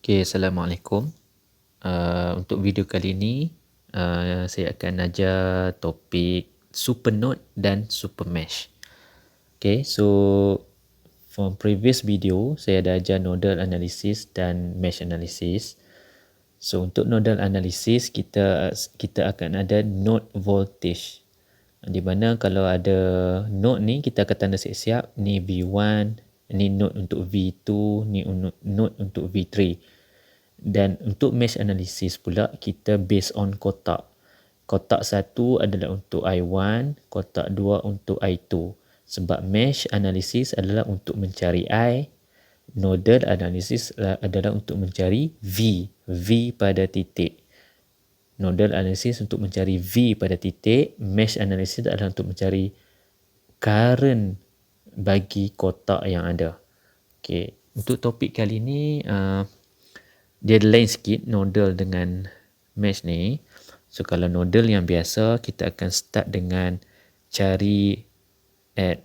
Okay, Assalamualaikum. Untuk video kali ini, saya akan ajar topik Supernode dan Supermesh. Okay, so from previous video, saya dah ajar nodal analysis dan mesh analysis. So untuk nodal analysis, kita akan ada node voltage. Di mana kalau ada node ni, kita akan tanda siap-siap. Ni V1, ni node untuk V2, ni node untuk V3. Dan untuk mesh analysis pula, kita based on kotak. Kotak 1 adalah untuk I1, kotak 2 untuk I2. Sebab mesh analysis adalah untuk mencari I, nodal analysis adalah untuk mencari V pada titik. Nodal analysis untuk mencari V pada titik, mesh analysis adalah untuk mencari current bagi kotak yang ada. Okay. Untuk topik kali ni, dia lain sikit nodal dengan mesh ni. So kalau nodal yang biasa, kita akan start dengan cari at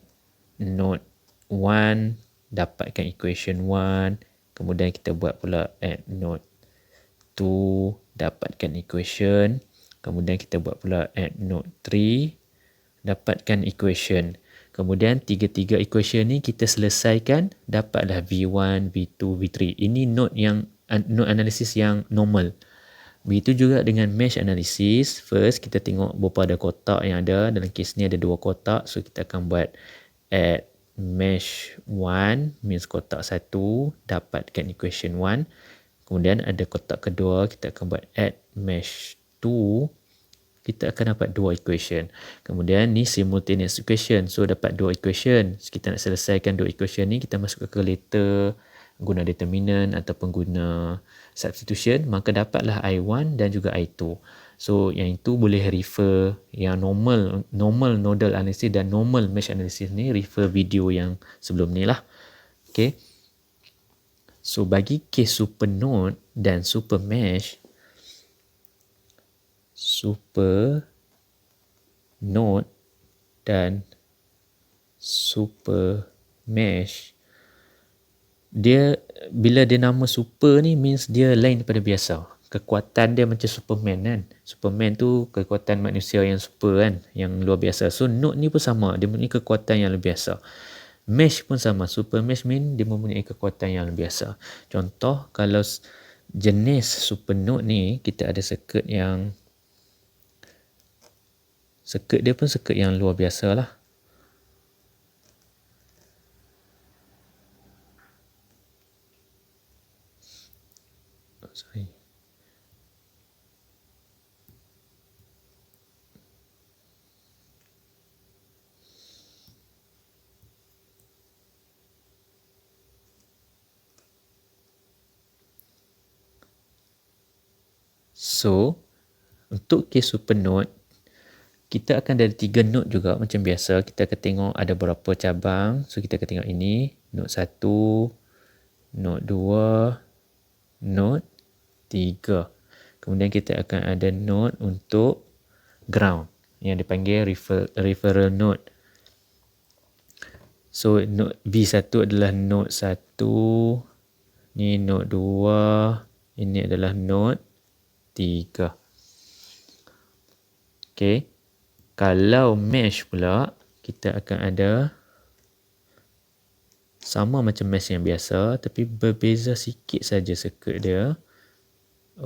node 1, dapatkan equation 1. Kemudian kita buat pula at node 2, dapatkan equation. Kemudian kita buat pula at node 3, dapatkan equation. Kemudian tiga-tiga equation ni kita selesaikan, dapatlah V1, V2, V3. Ini node analysis yang normal. Begitu juga dengan mesh analysis. First, kita tengok berapa ada kotak yang ada. Dalam kes ni ada 2 kotak. So, kita akan buat at mesh 1, means kotak 1, dapatkan equation 1. Kemudian ada kotak kedua, kita akan buat at mesh 2. Kita akan dapat 2 equation. Kemudian ni simultaneous equation. So, dapat 2 equation. So, kita nak selesaikan 2 equation ni, kita masuk ke calculator, guna determinant ataupun guna substitution, maka dapatlah I1 dan juga I2. So, yang itu boleh refer yang normal nodal analysis dan normal mesh analysis ni, refer video yang sebelum ni lah. Okay. So, bagi case supernode dan supermesh, supernode dan supermesh, dia bila dia nama super ni means dia lain daripada biasa. Kekuatan dia macam Superman kan. Superman tu kekuatan manusia yang super kan, yang luar biasa. So node ni pun sama, dia mempunyai kekuatan yang luar biasa. Mesh pun sama, supermesh mean dia mempunyai kekuatan yang luar biasa. Contoh kalau jenis supernode ni, kita ada circuit dia pun circuit yang luar biasa lah. Sorry. So, untuk case supernode, kita akan ada 3 node juga macam biasa. Kita akan tengok ada berapa cabang. So, kita akan tengok ini, node 1, node 2, node 3. Kemudian kita akan ada node untuk ground yang dipanggil referral node. So node V1 adalah node 1, ni node 2, ini adalah node 3. Okay. Kalau mesh pula, kita akan ada sama macam mesh yang biasa, tapi berbeza sikit saja circuit dia.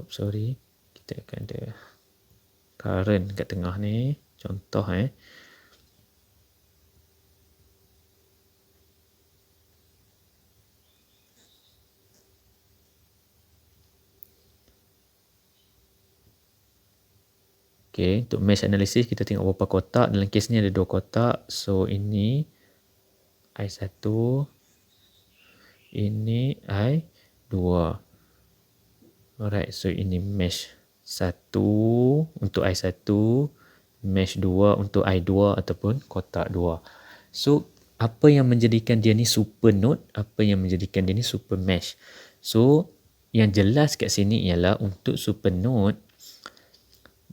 Sorry. Kita akan ada current kat tengah ni. Contoh Okay, untuk mesh analysis kita tengok berapa kotak. Dalam kes ni ada 2 kotak. So ini I1, ini I2. Alright, so ini mesh 1 untuk I1, mesh 2 untuk I2 ataupun kotak 2. So, apa yang menjadikan dia ni supernode, apa yang menjadikan dia ni supermesh. So, yang jelas kat sini ialah untuk supernode,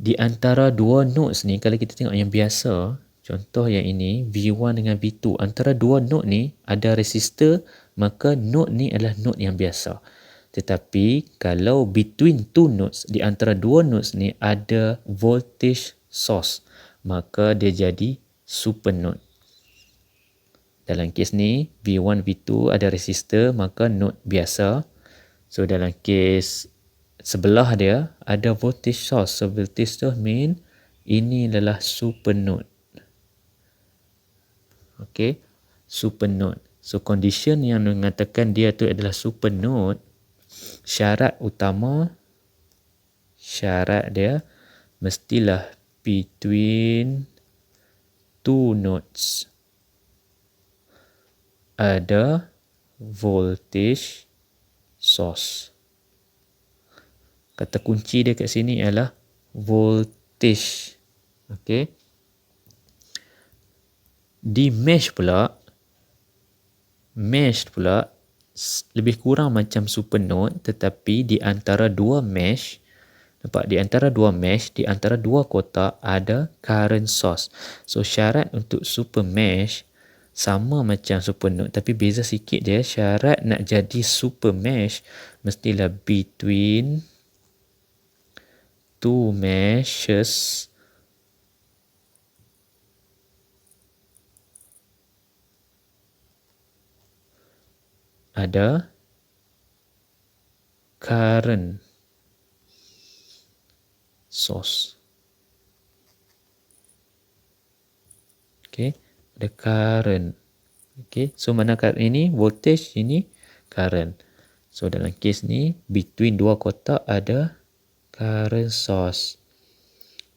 di antara 2 nodes ni, kalau kita tengok yang biasa, contoh yang ini, V1 dengan V2, antara 2 node ni ada resistor, maka node ni adalah node yang biasa. Tetapi kalau between two nodes, di antara dua nodes ni ada voltage source, maka dia jadi supernode. Dalam kes ni V1, V2 ada resistor, maka node biasa. So dalam kes sebelah dia ada voltage source. So voltage source mean ini adalah supernode. Okay, supernode. So condition yang mengatakan dia tu adalah supernode, syarat utama, syarat dia mestilah between two nodes ada voltage source. Kata kunci dia kat sini ialah voltage. Okey. Di mesh pula lebih kurang macam supernode, tetapi di antara dua mesh, nampak, di antara dua mesh, di antara dua kotak ada current source. So syarat untuk super mesh sama macam supernode, tapi beza sikit dia. Syarat nak jadi super mesh mestilah between two meshes ada current source. Okay, ada current. Okay, so mana current ini? Voltage, ini current. So dalam kes ni, between dua kotak ada current source.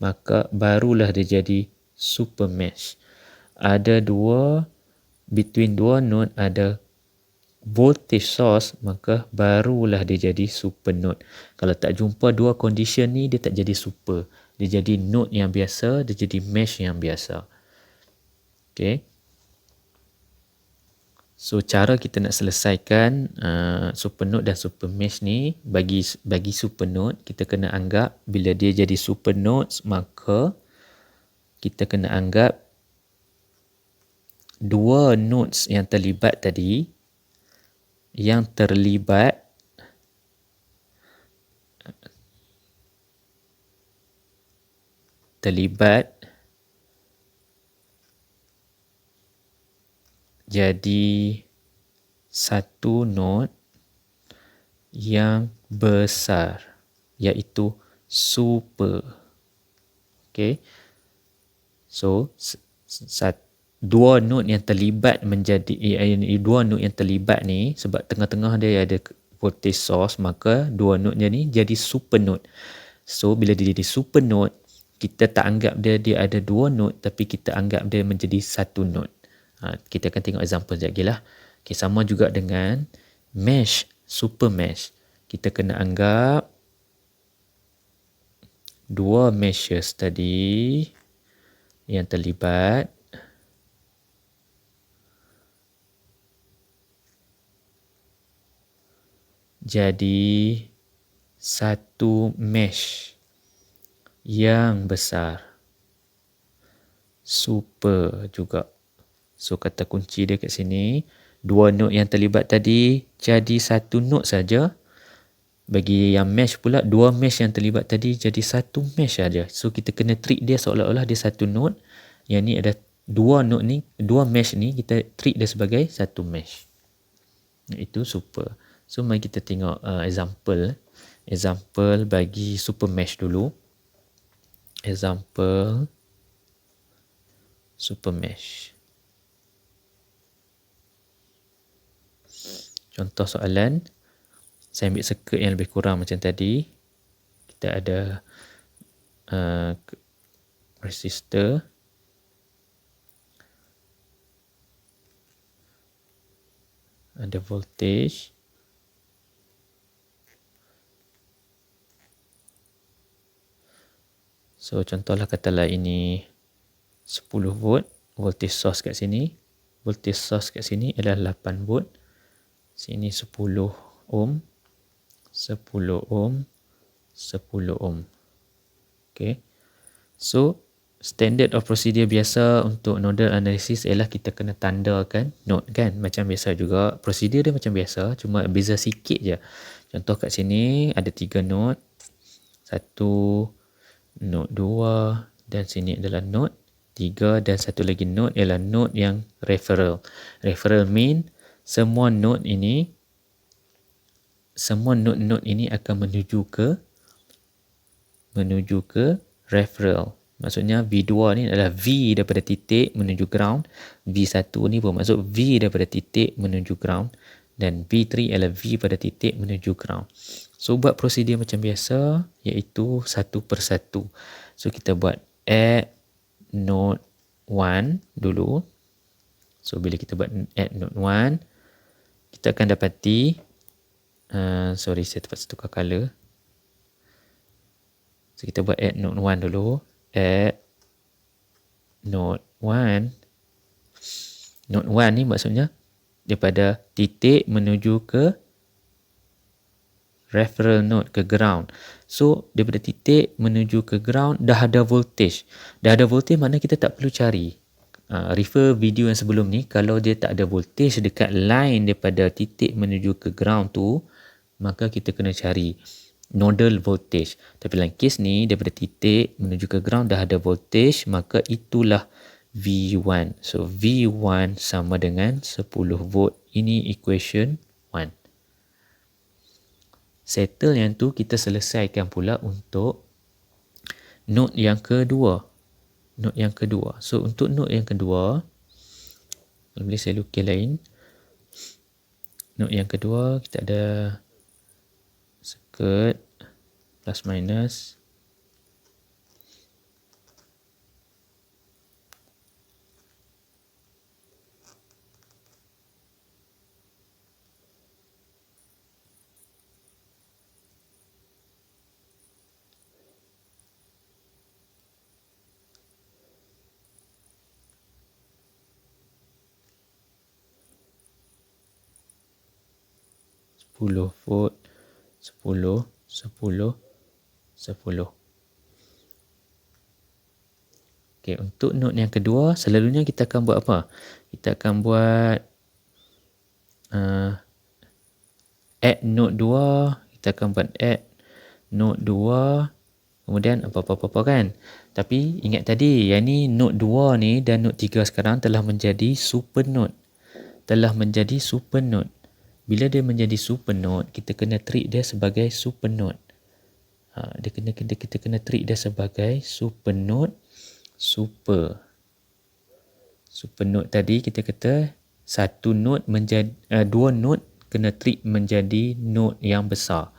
Maka barulah dia jadi super mesh. Ada dua, between dua node ada voltage source, maka barulah dia jadi super node. Kalau tak jumpa dua condition ni, dia tak jadi super. Dia jadi node yang biasa, dia jadi mesh yang biasa. Okay. So cara kita nak selesaikan super node dan super mesh ni, bagi super node, kita kena anggap bila dia jadi super nodes, maka kita kena anggap dua nodes yang terlibat tadi, yang terlibat jadi satu node yang besar, iaitu super. Okay. So dua node yang terlibat menjadi dua node yang terlibat ni, sebab tengah-tengah dia ada voltage source, maka dua node ni jadi super node. So bila dia jadi super node, kita tak anggap dia ada dua node, tapi kita anggap dia menjadi satu node. Kita akan tengok example sekejap lagi lah. Okay, sama juga dengan mesh, super mesh. Kita kena anggap dua meshes tadi yang terlibat jadi satu mesh yang besar, super juga. So kata kunci dia kat sini, dua node yang terlibat tadi jadi satu node saja. Bagi yang mesh pula, dua mesh yang terlibat tadi jadi satu mesh saja. So kita kena treat dia seolah-olah dia satu node. Yang ni ada dua node ni, dua mesh ni, kita treat dia sebagai satu mesh. Itu super. So mari kita tengok example bagi super mesh dulu. Example super mesh. Contoh soalan, saya ambil circuit yang lebih kurang macam tadi. Kita ada resistor, ada voltage, so contohlah katalah ini 10 volt, voltage source kat sini, voltage source kat sini adalah 8 volt. Sini 10 ohm, 10 ohm, 10 ohm. Okay. So, standard of procedure biasa untuk nodal analysis ialah kita kena tandakan node kan. Macam biasa juga. Prosedur dia macam biasa, cuma beza sikit je. Contoh kat sini ada 3 note. 1, note 2 dan sini adalah note 3 dan satu lagi note ialah note yang referral. Referral mean semua note ini akan menuju ke referral. Maksudnya V2 ni adalah V daripada titik menuju ground, V1 ni bermaksud V daripada titik menuju ground dan V3 adalah V pada titik menuju ground. So buat prosedur macam biasa iaitu satu persatu. So kita buat add node 1 dulu. So bila kita buat add node 1, kita akan dapati sorry saya terpaksa tukar color. So kita buat add node 1 dulu. Add node 1. Node 1 ni maksudnya daripada titik menuju ke referral node, ke ground. So daripada titik menuju ke ground dah ada voltage. Dah ada voltage maknanya kita tak perlu cari. Refer video yang sebelum ni, kalau dia tak ada voltage dekat line daripada titik menuju ke ground tu, maka kita kena cari nodal voltage. Tapi dalam kes ni daripada titik menuju ke ground dah ada voltage, maka itulah V1. So V1 sama dengan 10 volt. Ini equation 1. Settle yang tu, kita selesaikan pula untuk node yang kedua. Node yang kedua. So untuk node yang kedua, boleh saya lukis lain. Node yang kedua kita ada circuit plus minus. Volt 10 10 10. Okey, untuk node yang kedua selalunya kita akan buat apa? Kita akan buat add node 2, kita akan buat add node 2, kemudian apa-apa kan. Tapi ingat tadi, yang ni node 2 ni dan node 3 sekarang telah menjadi super node. Telah menjadi super node. Bila dia menjadi super node, kita kena treat dia sebagai super node. Kita kena treat dia sebagai super node. Super node tadi kita kata satu node menjadi dua node kena treat menjadi node yang besar.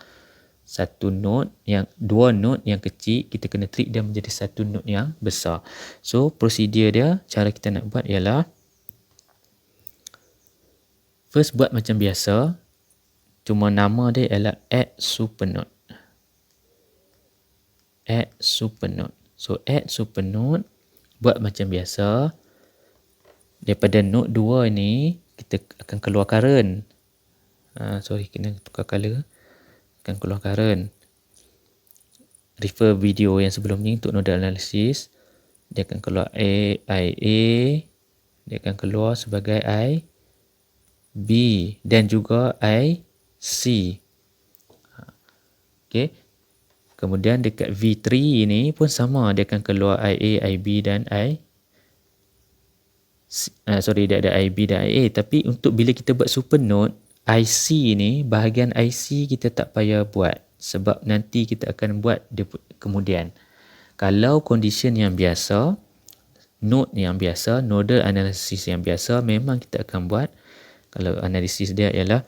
Dua node yang kecil kita kena treat dia menjadi satu node yang besar. So prosedur dia, cara kita nak buat ialah first buat macam biasa, cuma nama dia ialah add super node. Add super node. So add super node, buat macam biasa. Daripada node 2 ni kita akan keluar current. Kena tukar color. Akan keluar current. Refer video yang sebelum ni untuk nodal analysis. Dia akan keluar IA. Dia akan keluar sebagai IB dan juga IC. Okey. Kemudian dekat V3 ni pun sama, dia akan keluar IA, IB dan dia ada IB dan IA. Tapi untuk bila kita buat super node, IC ni, bahagian IC kita tak payah buat sebab nanti kita akan buat dia kemudian. Kalau condition yang biasa, node yang biasa, nodal analysis yang biasa, memang kita akan buat. Kalau analisis dia ialah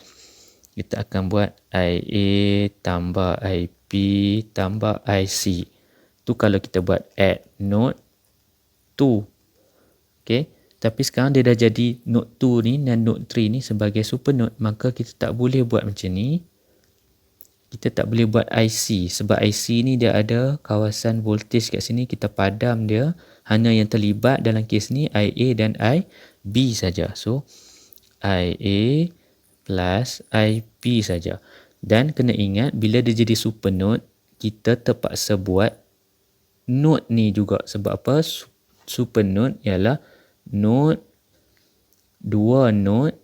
kita akan buat IA tambah IP tambah IC. Tu kalau kita buat add node 2. Okay. Tapi sekarang dia dah jadi node 2 ni dan node 3 ni sebagai super node, maka kita tak boleh buat macam ni. Kita tak boleh buat IC sebab IC ni dia ada kawasan voltage kat sini, kita padam dia. Hanya yang terlibat dalam kes ni IA dan IB saja. So IA plus IP saja. Dan kena ingat bila dia jadi super node, kita terpaksa buat node ni juga. Sebab apa? Super node ialah node, dua node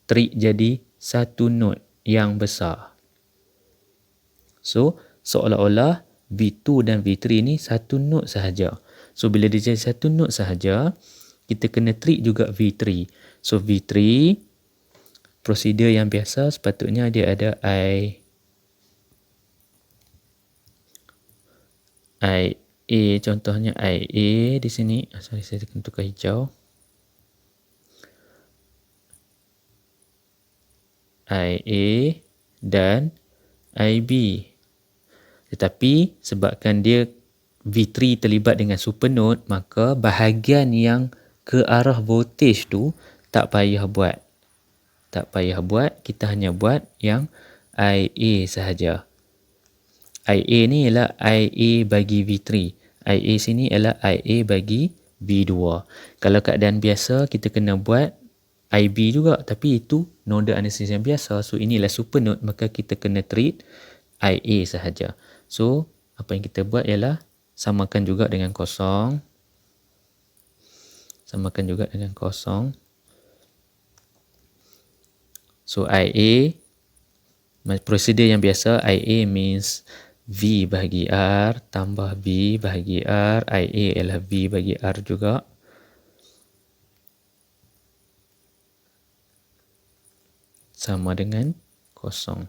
treat jadi satu node yang besar. So, seolah-olah V2 dan V3 ni satu node sahaja. So, bila dia jadi satu node sahaja, kita kena treat juga V3. So, V3, prosedur yang biasa sepatutnya dia ada IA, contohnya IA di sini. Sorry, saya akan tukar hijau. IA dan IB. Tetapi sebabkan dia V3 terlibat dengan supernode, maka bahagian yang ke arah voltage tu tak payah buat. Tak payah buat, kita hanya buat yang IA sahaja. IA ni ialah IA bagi V3. IA sini ialah IA bagi V2. Kalau keadaan biasa, kita kena buat IB juga, tapi itu nodal analisis yang biasa. So, inilah supernode, maka kita kena treat IA sahaja. So, apa yang kita buat ialah samakan juga dengan kosong. Samakan juga dengan kosong. So, IA, prosedur yang biasa, IA means V bahagi R tambah V bahagi R. IA ialah V bagi R juga. Sama dengan kosong.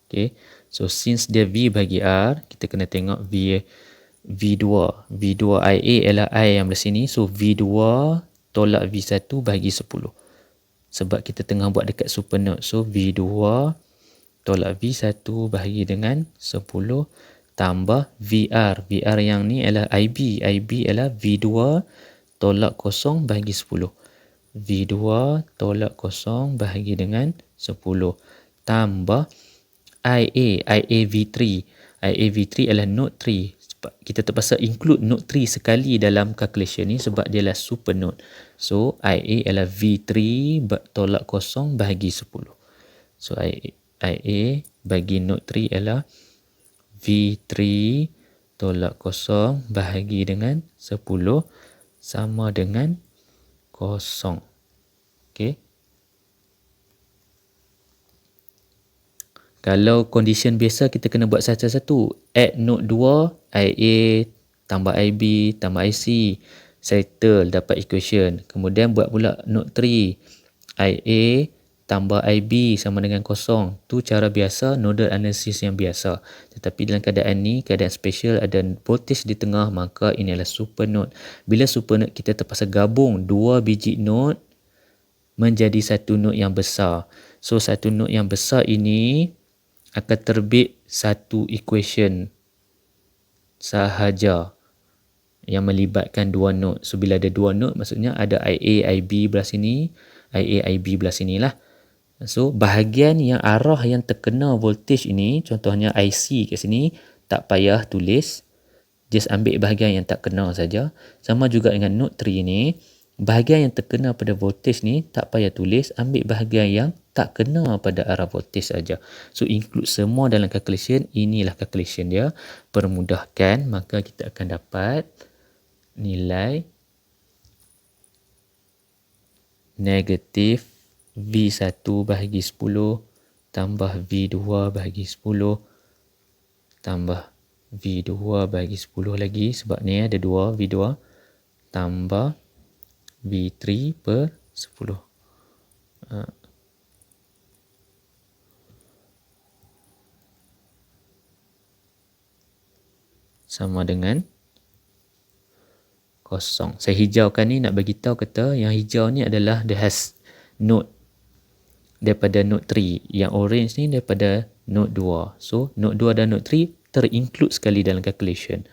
Okay. So, since dia V bagi R, kita kena tengok V2. V2 IA ialah I yang belah sini. So, V2 tolak V1 bahagi 10. Sebab kita tengah buat dekat supernode. So, V2 tolak V1 bahagi dengan 10 tambah VR. VR yang ni ialah IB. IB ialah V2 tolak kosong bahagi 10. V2 tolak kosong bahagi dengan 10 tambah IA. IA V3. IA V3 adalah node 3. Kita terpaksa include node 3 sekali dalam calculation ni sebab dia adalah super node. So, IA adalah V3 tolak kosong bahagi 10. So, IA bagi node 3 adalah V3 tolak kosong bahagi dengan 10 sama dengan kosong. Okay. Kalau condition biasa, kita kena buat satu-satu. Add node 2, IA tambah IB tambah IC. Settle, dapat equation. Kemudian buat pula node 3. IA tambah IB sama dengan kosong. Tu cara biasa, nodal analysis yang biasa. Tetapi dalam keadaan ni, keadaan special, ada voltage di tengah, maka ini adalah super node. Bila super node, kita terpaksa gabung dua biji node menjadi satu node yang besar. So, satu node yang besar ini akan terbit satu equation sahaja yang melibatkan dua node. So, bila ada dua node, maksudnya ada IA, IB belah sini, IA, IB belah sini lah. So, bahagian yang arah yang terkena voltage ini, contohnya IC kat sini, tak payah tulis. Just ambil bahagian yang tak kena saja. Sama juga dengan node 3 ni, bahagian yang terkena pada voltage ni, tak payah tulis. Ambil bahagian yang tak kena pada arah voltage saja. So, include semua dalam calculation. Inilah calculation dia. Permudahkan, maka kita akan dapat nilai negatif V1 bahagi 10 tambah V2 bahagi 10 tambah V2 bahagi 10 lagi sebab ni ada 2 V2 tambah V3 per 10. Sama dengan kosong. Saya hijaukan ni nak bagi tahu kata yang hijau ni adalah the has node daripada node 3. Yang orange ni daripada node 2. So, node 2 dan node 3 terinclude sekali dalam calculation.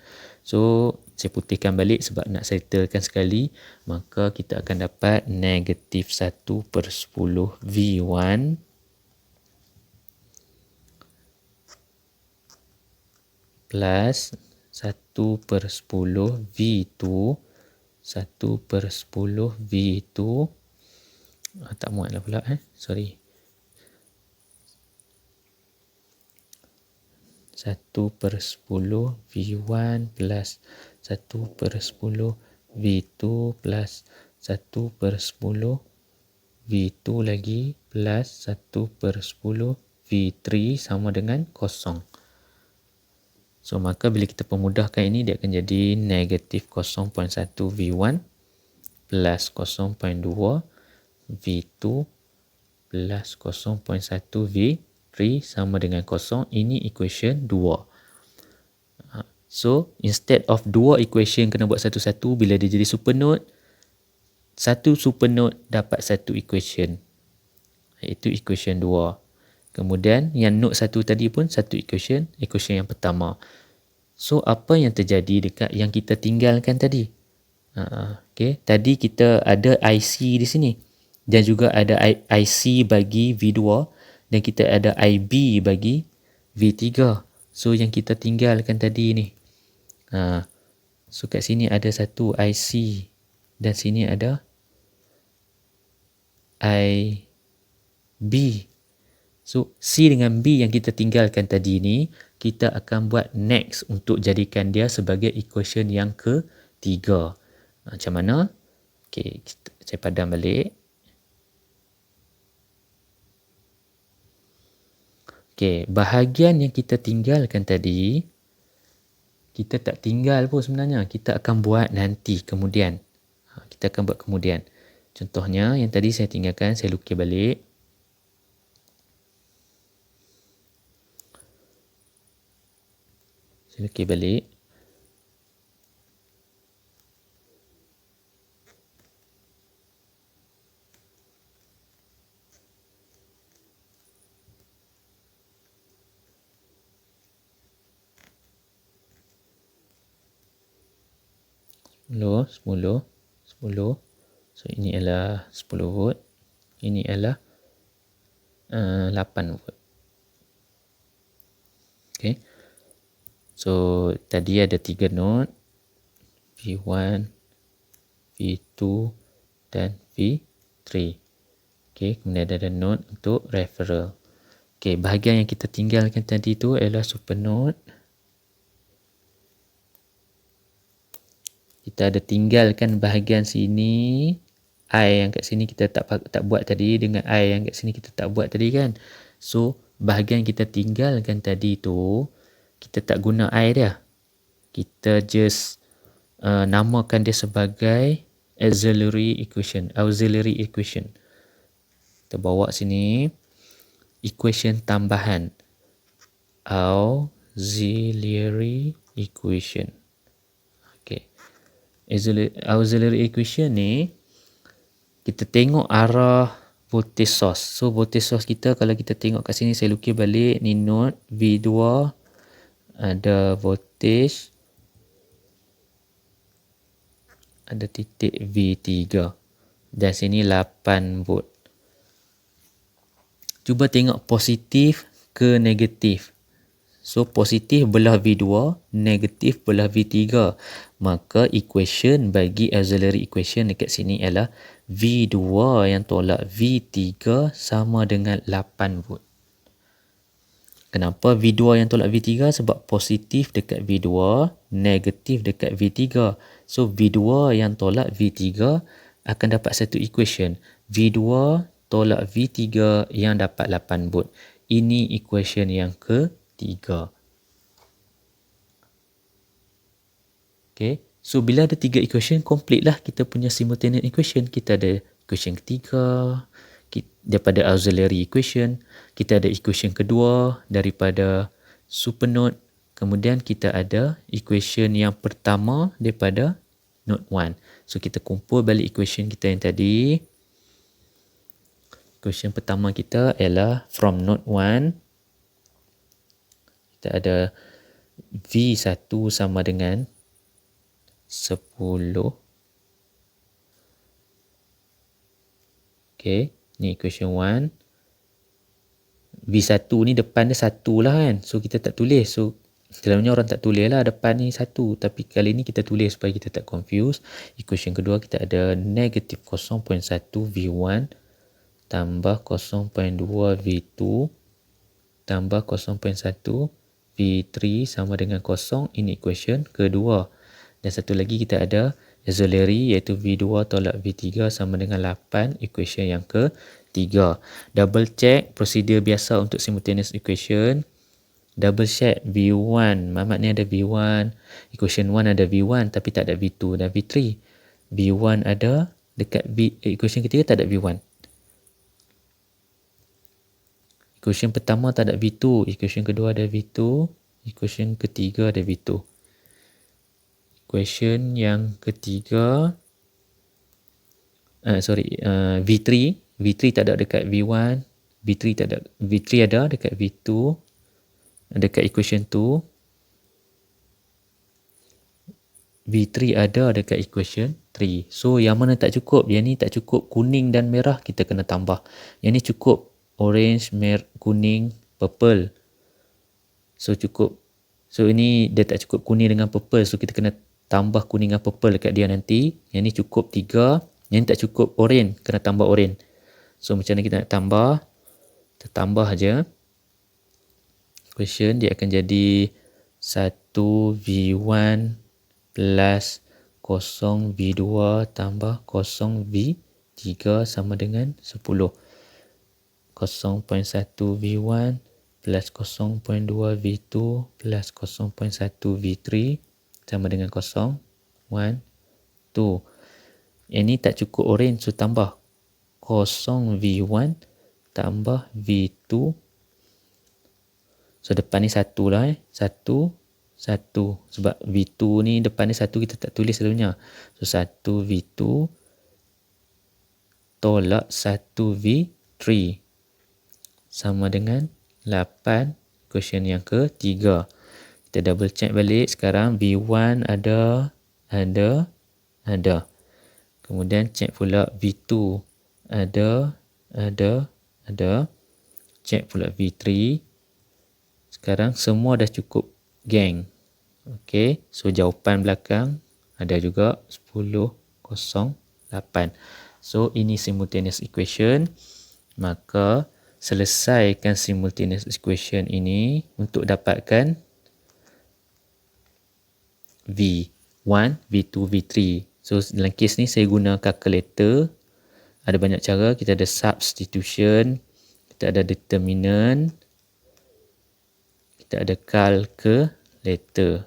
So, saya putihkan balik sebab nak settlekan sekali. Maka kita akan dapat negatif 1 per 10 V1 plus 1 per 10 V2 1 per 10 V2 tak muat lah pula sorry 1 per 10 V1 plus 1 per 10 V2 plus 1 per 10 V2 lagi plus 1 per 10 V3 sama dengan kosong. So maka bila kita pemudahkan ini, dia akan jadi negatif 0.1 V1 plus 0.2 V2 plus 0.1 V3 sama dengan 0. Ini equation 2. So, instead of dua equation kena buat satu-satu, bila dia jadi supernode, satu supernode dapat satu equation, iaitu equation 2. Kemudian, yang node satu tadi pun satu equation yang pertama. So, apa yang terjadi dekat yang kita tinggalkan tadi? Okay. Tadi kita ada IC di sini. Dan juga ada IC bagi V2. Dan kita ada IB bagi V3. So, yang kita tinggalkan tadi ni. So kat sini ada satu IC dan sini ada IB. So C dengan B yang kita tinggalkan tadi ni, kita akan buat next untuk jadikan dia sebagai equation yang ketiga. Macam mana? Okay, saya padam balik. Okay, bahagian yang kita tinggalkan tadi, kita tak tinggal pun sebenarnya. Kita akan buat nanti, kemudian. Kita akan buat kemudian. Contohnya, yang tadi saya tinggalkan, saya lukis balik. Saya lukis balik. Sepuluh. So, ini adalah 10 volt. Ini adalah 8 volt. Okay. So, tadi ada 3 node. V1, V2 dan V3. Okay. Kemudian ada node untuk referral. Okay. Bahagian yang kita tinggalkan tadi tu adalah supernode. Kita ada tinggalkan bahagian sini, I yang kat sini kita tak buat tadi, dengan I yang kat sini kita tak buat tadi kan. So, bahagian kita tinggalkan tadi tu, kita tak guna I dia. Kita just namakan dia sebagai auxiliary equation. Kita bawa sini, equation tambahan. Auxiliary equation. Auxiliary equation ni, kita tengok arah voltage source. So, voltage source kita, kalau kita tengok kat sini, saya lukis balik, ni node V2, ada voltage, ada titik V3. Dan sini 8 volt. Cuba tengok positif ke negatif. So, positif belah V2, negatif belah V3. Maka, equation bagi auxiliary equation dekat sini ialah V2 yang tolak V3 sama dengan 8 volt. Kenapa V2 yang tolak V3? Sebab positif dekat V2, negatif dekat V3. So, V2 yang tolak V3 akan dapat satu equation. V2 tolak V3 yang dapat 8 volt. Ini equation yang ketiga. Okay. So, bila ada 3 equation, complete lah kita punya simultaneous equation. Kita ada equation ketiga daripada auxiliary equation. Kita ada equation kedua daripada supernode. Kemudian kita ada equation yang pertama daripada node 1. So, kita kumpul balik equation kita yang tadi. Equation pertama kita ialah from node 1. Kita ada V1 sama dengan 10. Okay, ni equation 1. V1 ni depan dia 1 lah kan. So, kita tak tulis. So, selalunya orang tak tulis lah depan ni 1. Tapi kali ni kita tulis supaya kita tak confuse. Equation kedua kita ada negatif 0.1 V1 tambah 0.2 V2 tambah 0.1 V3 sama dengan 0. Ini equation kedua. Dan satu lagi kita ada auxiliary iaitu V2 tolak V3 sama dengan 8. Equation yang ketiga. Double check prosedur biasa untuk simultaneous equation. double check V1. Mamat ni ada V1, equation 1 ada V1 tapi tak ada V2 dan V3. V1 ada dekat equation ketiga tak ada V1. Equation pertama tak ada V2, equation kedua ada V2, equation ketiga ada V2. Equation yang ketiga V3 tak ada dekat V1, V3 ada dekat V2, dekat equation 2. V3 ada dekat equation 3. So yang mana tak cukup? Yang ni tak cukup, kuning dan merah kita kena tambah. Yang ni cukup orange, kuning, purple. So cukup. So ini dia tak cukup kuning dengan purple. So kita kena tambah kuning dengan purple dekat dia nanti. Yang ni cukup 3. Yang ni tak cukup orange, kena tambah orange. So macam mana kita nak tambah? Kita tambah aja. Equation dia akan jadi 1V1 plus 0V2 tambah 0V3 sama dengan 10. 0.1V1 plus 0.2V2 plus 0.1V3 sama dengan 0, 1, 2. Yang ni tak cukup orange, so tambah 0V1 tambah V2. So depan ni 1 lah 1, 1. Sebab V2 ni depan ni 1 kita tak tulis selalunya. So 1V2 tolak 1V3 sama dengan 8. Question yang ketiga. Kita double check balik. Sekarang V1 ada. Kemudian check pula V2 ada. Check pula V3. Sekarang semua dah cukup, geng. Okey, so jawapan belakang ada juga 10.08. So ini simultaneous equation. Maka selesaikan simultaneous equation ini untuk dapatkan V1, V2, V3. So dalam kes ni saya guna calculator. Ada banyak cara. Kita ada substitution, kita ada determinant, kita ada calculator.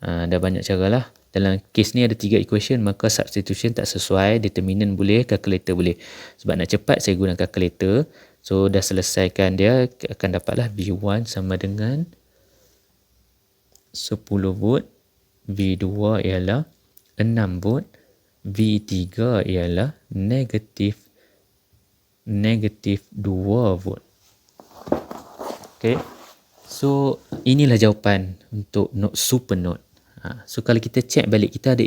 Ada banyak cara lah. Dalam kes ni ada 3 equation, maka substitution tak sesuai, determinant boleh, calculator boleh. Sebab nak cepat saya guna calculator. So dah selesaikan dia, akan dapatlah V1 sama dengan 10 volt, V2 ialah 6 volt, V3 ialah negatif 2 volt. Okay. So inilah jawapan untuk super node. So kalau kita check balik, kita ada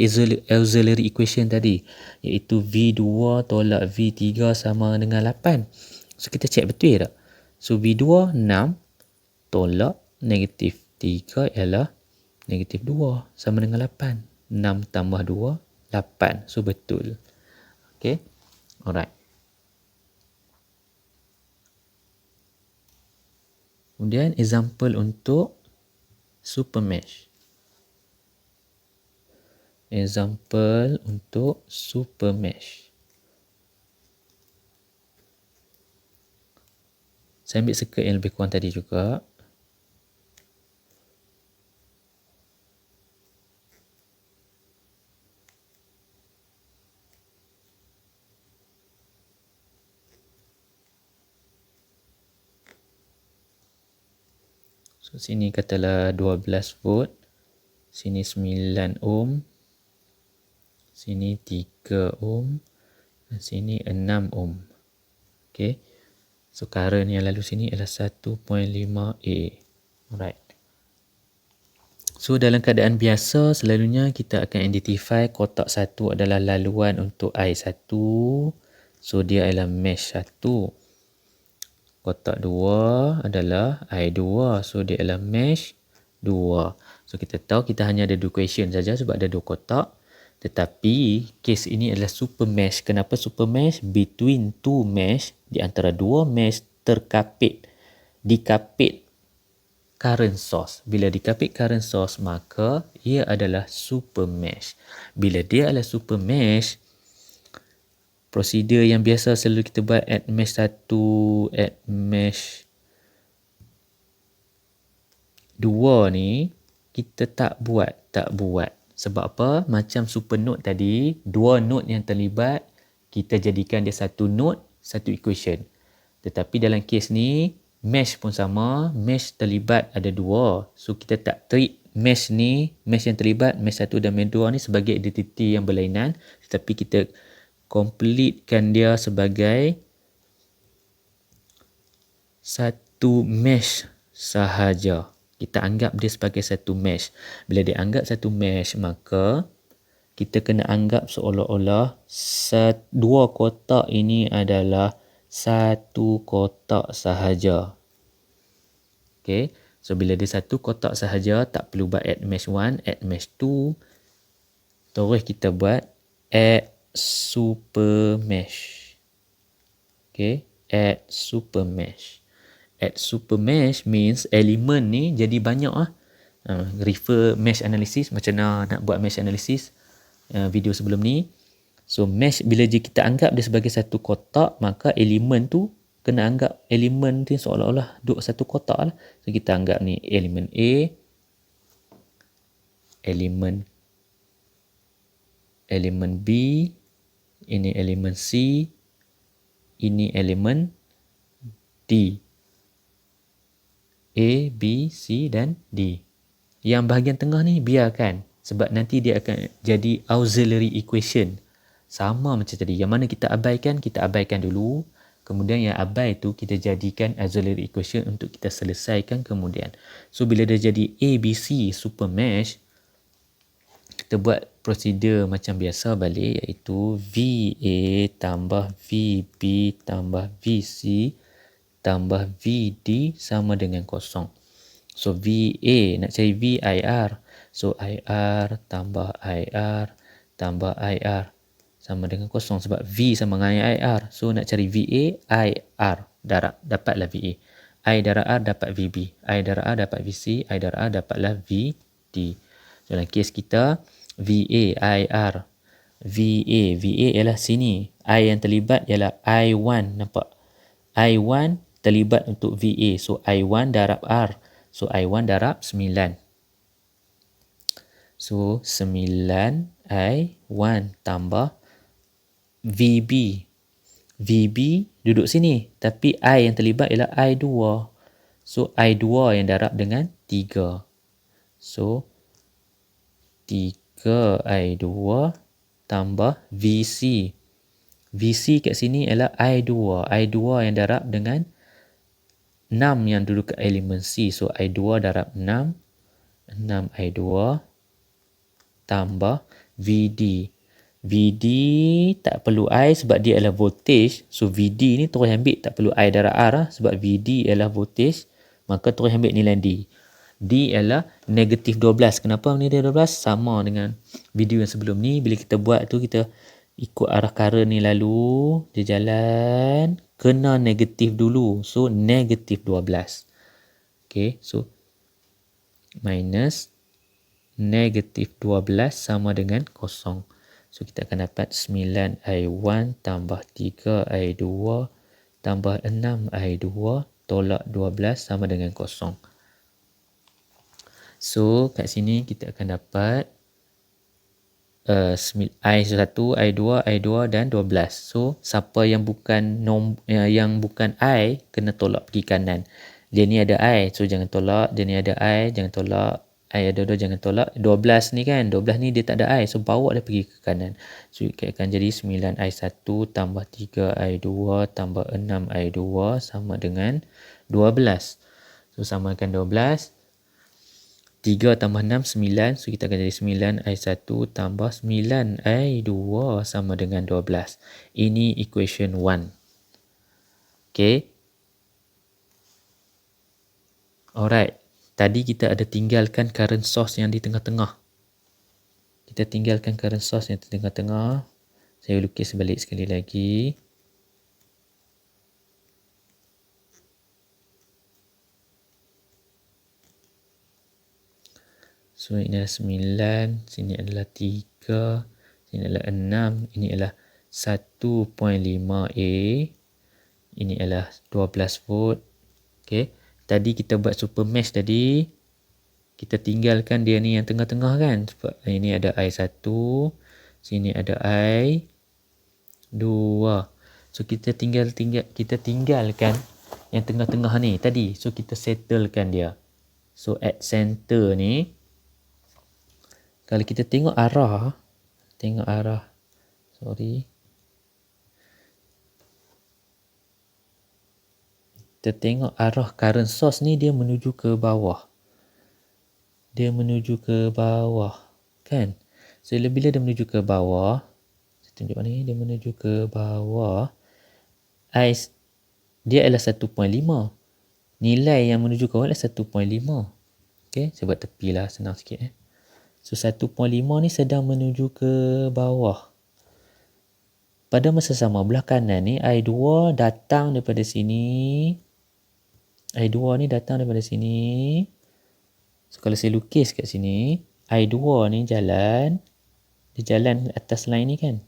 auxiliary equation tadi, iaitu V2 tolak V3 sama dengan 8. So kita check betul tak? So V2 6 tolak negatif 3 ialah negatif 2 sama dengan 8. 6 tambah 2, 8. So betul. Okay. Alright. Kemudian example untuk super mesh. Example untuk super mesh. Saya ambil circuit yang lebih kurang tadi juga. So sini katalah 12 volt. Sini 9 ohm. Sini 3 ohm. Dan sini 6 ohm. Okay. So current yang lalu sini adalah 1.5A. Alright. So dalam keadaan biasa, selalunya kita akan identify kotak 1 adalah laluan untuk I1. So dia adalah mesh 1. Kotak 2 adalah I2. So dia adalah mesh 2. So kita tahu kita hanya ada 2 equation saja sebab ada 2 kotak. Tetapi kes ini adalah super mesh. Kenapa super mesh? Between two mesh, di antara dua mesh dikapit current source. Bila dikapit current source, maka ia adalah super mesh. Bila dia adalah super mesh, prosedur yang biasa selalu kita buat add mesh 1, add mesh dua ni kita tak buat. Sebab apa? Macam super node tadi, dua node yang terlibat, kita jadikan dia satu node, satu equation. Tetapi dalam kes ni, mesh pun sama, mesh terlibat ada dua. So kita tak treat mesh ni, mesh yang terlibat, mesh satu dan mesh dua ni sebagai identiti yang berlainan, tetapi kita completekan dia sebagai satu mesh sahaja. Kita anggap dia sebagai satu mesh. Bila dia anggap satu mesh, maka kita kena anggap seolah-olah dua kotak ini adalah satu kotak sahaja. Okay. So, bila dia satu kotak sahaja, tak perlu buat add mesh 1, add mesh 2. Terus kita buat add super mesh. Okay. Add super mesh. Add super mesh means elemen ni jadi banyak lah. Refer mesh analysis, macam mana nak buat mesh analysis video sebelum ni. So mesh bila kita anggap dia sebagai satu kotak, maka elemen tu kena anggap elemen tu seolah-olah duduk satu kotak lah. So kita anggap ni elemen A, elemen B, ini elemen C, ini elemen D. A, B, C dan D. Yang bahagian tengah ni biarkan, sebab nanti dia akan jadi auxiliary equation. Sama macam tadi. Yang mana kita abaikan dulu. Kemudian yang abai tu kita jadikan auxiliary equation untuk kita selesaikan kemudian. So bila dia jadi A, B, C super mesh, kita buat prosedur macam biasa balik, iaitu VA tambah VB tambah VC tambah VD sama dengan kosong. So VA nak cari VIR. So IR tambah IR tambah IR sama dengan kosong, sebab V sama dengan IR. So nak cari VA, IR darab, dapatlah VA. I darab R dapat VB. I darab R dapat VC. I darab R dapatlah VD. So dalam kes kita, VA, IR, VA ialah sini. I yang terlibat ialah I1, nampak? I1 terlibat untuk VA. So I1 darab R. So I1 darab 9. So 9 I1 tambah VB. VB duduk sini. Tapi I yang terlibat ialah I2. So I2 yang darab dengan 3. So 3 I2 tambah VC. VC kat sini ialah I2. I2 yang darab dengan 6 yang duduk kat elemen C. So I2 darab 6. 6 I2 tambah VD. VD tak perlu I sebab dia adalah voltage. So VD ni terus ambil, tak perlu I darab R lah, sebab VD ialah voltage. Maka terus ambil nilai D. D ialah negatif 12. Kenapa negatif 12? Sama dengan video yang sebelum ni. Bila kita buat tu, kita ikut arah current ni lalu. Dia jalan. Kena negatif dulu. So negatif 12. Okay. So minus negatif 12 sama dengan kosong. So kita akan dapat 9I1 tambah 3I2 tambah 6I2 tolak 12 sama dengan kosong. So kat sini kita akan dapat I1, I2, I2 dan 12. So siapa yang bukan I kena tolak pergi kanan. Dia ni ada I, so jangan tolak. Dia ni ada I, jangan tolak. I ada 2, jangan tolak. 12 ni kan, 12 ni dia tak ada I, so bawa dia pergi ke kanan. So akan jadi 9I1 tambah 3I2 tambah 6I2 sama dengan 12. So samakan 12. 3 tambah 6, 9. So kita akan jadi 9I1 tambah 9I2 sama dengan 12. Ini equation 1. Okay. Alright. Tadi kita ada tinggalkan current source yang di tengah-tengah. Kita tinggalkan current source yang di tengah-tengah. Saya lukis balik sekali lagi. So ini adalah 9, sini adalah 3, sini adalah 6, ini adalah 1.5A, ini adalah 12 volt. Okay. Tadi kita buat super mesh tadi. kita tinggalkan dia ni yang tengah-tengah kan. Sebab ini ada I1, sini ada I2. So kita tinggalkan yang tengah-tengah ni tadi. So kita settlekan dia. So at center ni, kalau kita tengok arah, kita tengok arah current source ni dia menuju ke bawah. Kan? So bila dia menuju ke bawah, saya tunjuk ni, dia menuju ke bawah, dia adalah 1.5. Nilai yang menuju ke bawah adalah 1.5. Okay, saya buat tepi lah, senang sikit. So 1.5 ni sedang menuju ke bawah. Pada masa sama, belah kanan ni, I2 datang daripada sini. So kalau saya lukis kat sini, I2 ni jalan. Dia jalan atas line ni kan.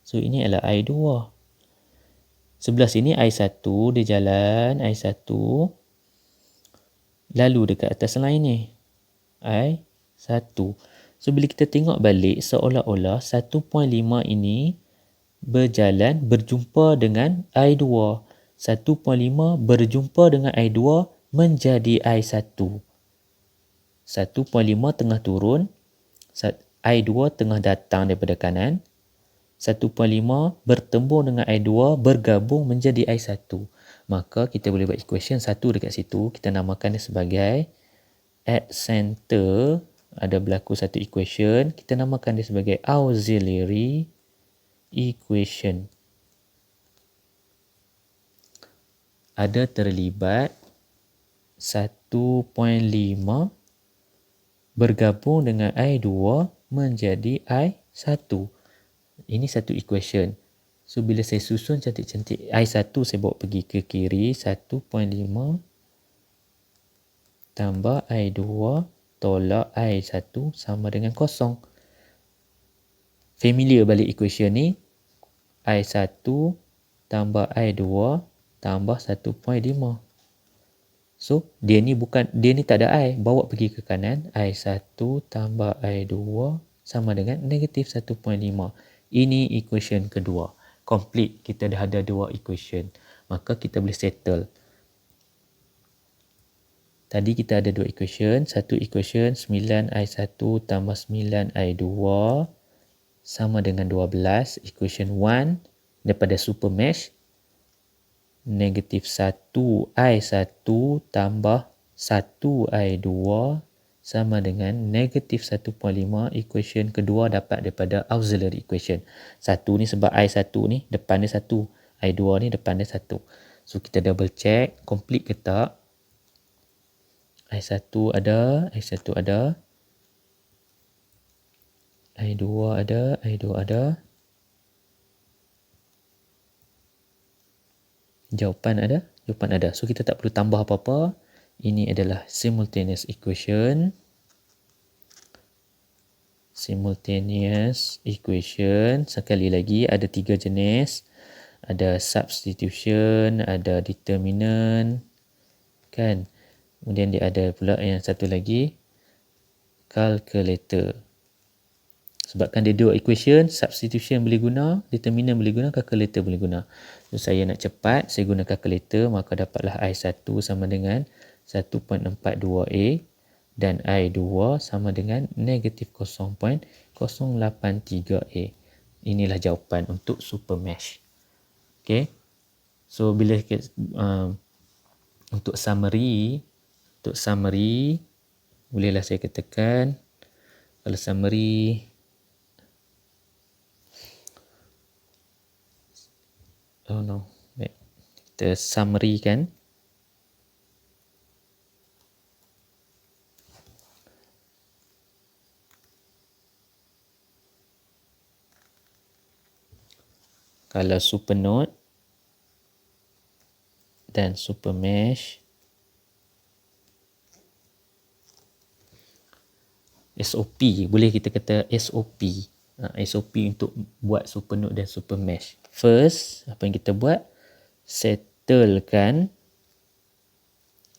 So ini adalah I2. Sebelah sini I1 dia jalan. I1 lalu dekat atas line ni. I1. So bila kita tengok balik, seolah-olah 1.5 ini berjumpa dengan I2. 1.5 berjumpa dengan I2 menjadi I1. 1.5 tengah turun, I2 tengah datang daripada kanan. 1.5 bertembung dengan I2 bergabung menjadi I1. Maka kita boleh buat equation 1 dekat situ. Kita namakan dia sebagai at center. Ada berlaku satu equation. Kita namakan dia sebagai auxiliary equation. Ada terlibat 1.5 bergabung dengan I2 menjadi I1. Ini satu equation. So bila saya susun cantik-cantik, I1 saya bawa pergi ke kiri, 1.5 tambah I2 tolak I1 sama dengan kosong. Familiar balik equation ni, I1 tambah I2 tambah 1.5. So dia ni tak ada I, bawa pergi ke kanan, I1 tambah I2 sama dengan negatif 1.5. Ini equation kedua. Complete, kita dah ada dua equation. Maka kita boleh settle. Tadi kita ada dua equation. Satu equation 9I1 tambah 9I2 sama dengan 12. Equation 1 daripada super mesh. Negatif 1I1 tambah 1I2 sama dengan negatif 1.5. Equation kedua dapat daripada auxiliary equation. 1 ni sebab I1 ni depan dia 1. I2 ni depan dia 1. So kita double check. Complete ke tak? I1 ada. I1 ada. I2 ada. I2 ada. Jawapan ada. Jawapan ada. So kita tak perlu tambah apa-apa. Ini adalah simultaneous equation. Simultaneous equation. Sekali lagi ada 3 jenis. Ada substitution, ada determinant. Kan? Kemudian dia ada pula yang satu lagi. Calculator. Sebabkan dia dua equation, substitution boleh guna, determinant boleh guna, calculator boleh guna. So saya nak cepat, saya guna calculator, maka dapatlah I1 sama dengan 1.42A dan I2 sama dengan negatif 0.083A. Inilah jawapan untuk super mesh. Okay. So bila untuk summary, bolehlah saya katakan, kalau summary, baik, kita summary kan. Kalau super node dan super mesh, SOP, boleh kita kata SOP. SOP untuk buat super node dan super mesh. First, apa yang kita buat? Settlekan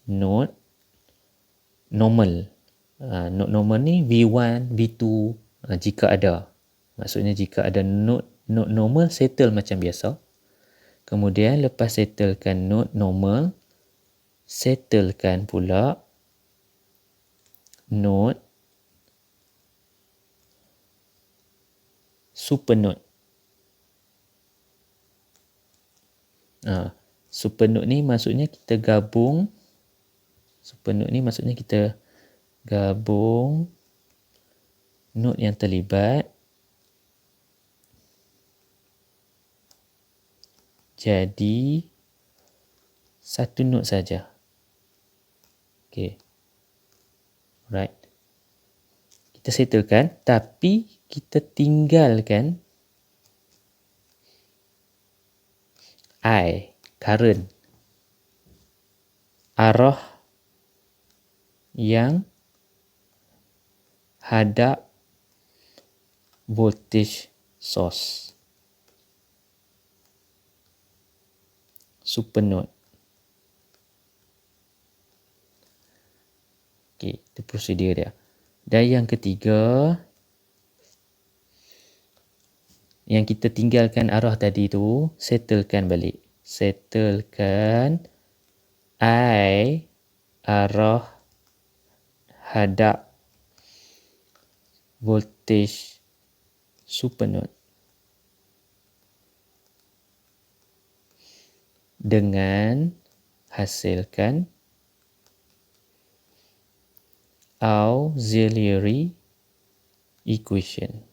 node normal. Node normal ni V1, V2 jika ada. Maksudnya jika ada node normal, settle macam biasa. Kemudian lepas settlekan node normal, settlekan pula node supernode. Supernode ni maksudnya kita gabung node yang terlibat jadi satu node saja. Okay. Right. Kita settlekan, tapi kita tinggalkan I, current, arah yang hadap voltage source. Supernode. Okey, itu prosedur dia. Dan yang ketiga, yang kita tinggalkan arah tadi tu, settlekan balik. Settlekan I arah hadap voltage supernode dengan hasilkan auxiliary equation.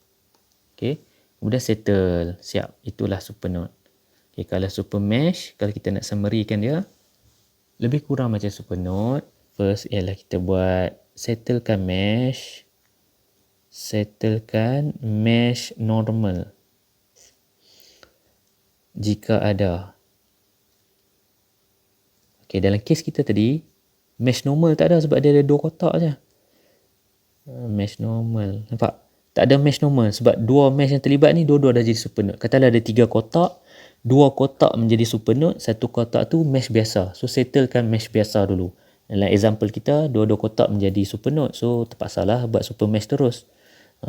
Okay. Kemudian settle. Siap. Itulah supernode. Okay. Kalau super mesh, kalau kita nak summary-kan dia, lebih kurang macam supernode. First ialah kita buat settlekan mesh normal. Jika ada. Okay, dalam kes kita tadi, mesh normal tak ada sebab dia ada dua kotak je. Mesh normal. Nampak? Tak ada mesh normal sebab dua mesh yang terlibat ni dua-dua dah jadi supernode. Katalah ada 3 kotak, 2 kotak menjadi supernode, 1 kotak tu mesh biasa. So settlekan mesh biasa dulu. Dalam example kita, 2 kotak menjadi supernode. So terpaksalah buat super mesh terus.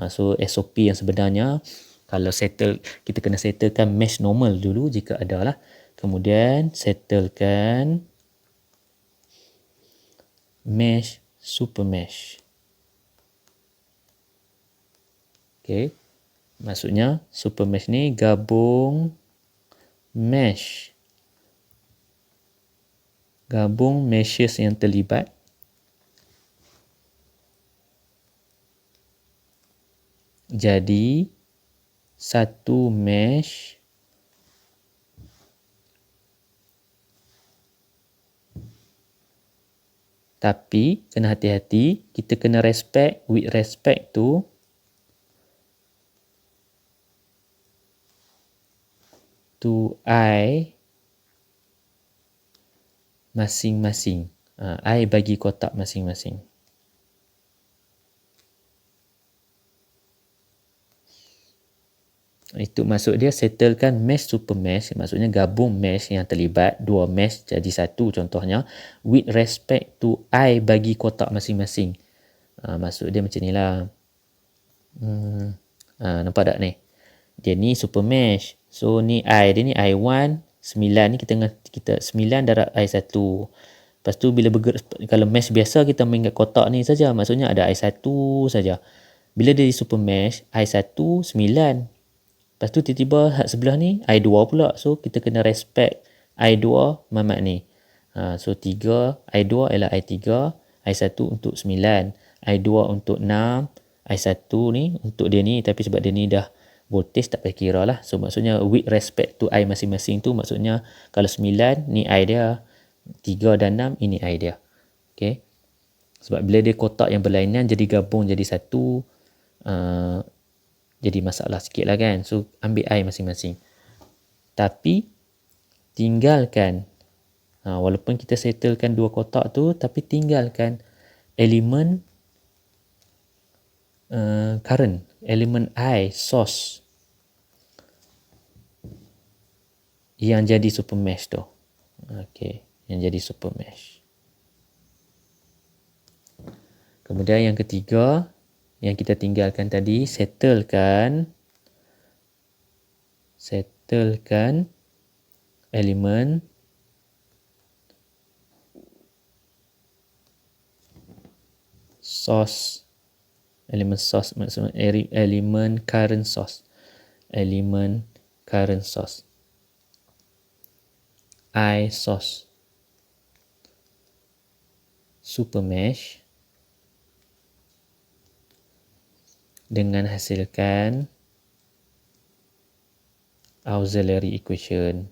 So SOP yang sebenarnya, kalau settle, kita kena settlekan mesh normal dulu jika ada lah. Kemudian settlekan mesh super mesh. Okay. Maksudnya super mesh ni gabung meshes yang terlibat jadi satu mesh tapi kena hati-hati, kita kena with respect to I masing-masing. I bagi kotak masing-masing. Itu maksud dia settlekan mesh super mesh, maksudnya gabung mesh yang terlibat, 2 mesh jadi satu contohnya, with respect to I bagi kotak masing-masing. Maksud dia macam ni lah. Nampak tak ni? Dia ni super mesh. So ni I, dia ni I1, 9 ni kita 9 darab I1. Lepas tu bila kalau mesh biasa kita main kat kotak ni saja, maksudnya ada I1 saja. Bila dia di super mesh, I1 9. Lepas tu tiba-tiba sebelah ni I2 pula. So kita kena respect I2 mamat ni. So 3, I2 ialah I3, I1 untuk 9, I2 untuk 6, I1 ni untuk dia ni, tapi sebab dia ni dah voltage tak payah kira lah. So maksudnya with respect to I masing-masing tu, maksudnya kalau 9 ni I dia, 3 dan 6 ini I dia. Okay. Sebab bila dia kotak yang berlainan jadi gabung jadi satu, jadi masalah sikit lah kan. So ambil I masing-masing. Tapi tinggalkan, walaupun kita settlekan 2 kotak tu, tapi tinggalkan elemen current, elemen I, source yang jadi super mesh tu. Okay, yang jadi super mesh. Kemudian yang ketiga, yang kita tinggalkan tadi, settlekan elemen source. Elemen source maksudnya elemen current source. Elemen current source. I source. Super mesh dengan hasilkan auxiliary equation.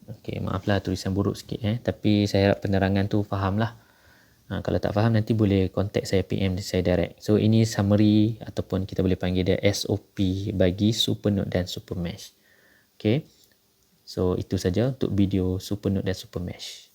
Okey, maaflah tulisan buruk sikit tapi saya harap penerangan tu fahamlah. Kalau tak faham nanti boleh contact saya, PM saya direct. So ini summary ataupun kita boleh panggil dia SOP bagi Supernode dan Supermesh. Okay. So itu saja untuk video Supernode dan Supermesh.